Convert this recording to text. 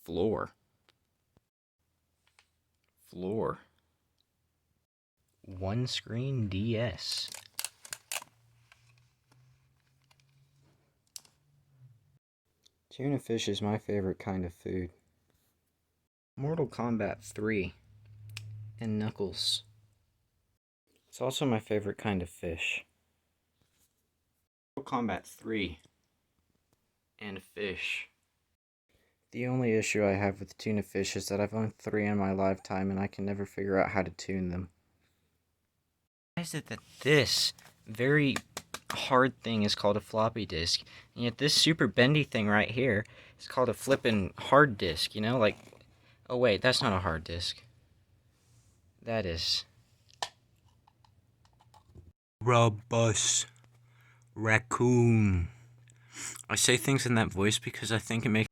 Floor. Floor. One screen DS. Tuna fish is my favorite kind of food. Mortal Kombat 3. And Knuckles. It's also my favorite kind of fish. Mortal Kombat 3. And fish. The only issue I have with tuna fish is that I've owned 3 in my lifetime and I can never figure out how to tune them. Why is it that this very hard thing is called a floppy disk, and yet this super bendy thing right here is called a flippin' hard disk, you know? Like, oh wait, that's not a hard disk. That is. Robust. Raccoon. I say things in that voice because I think it makes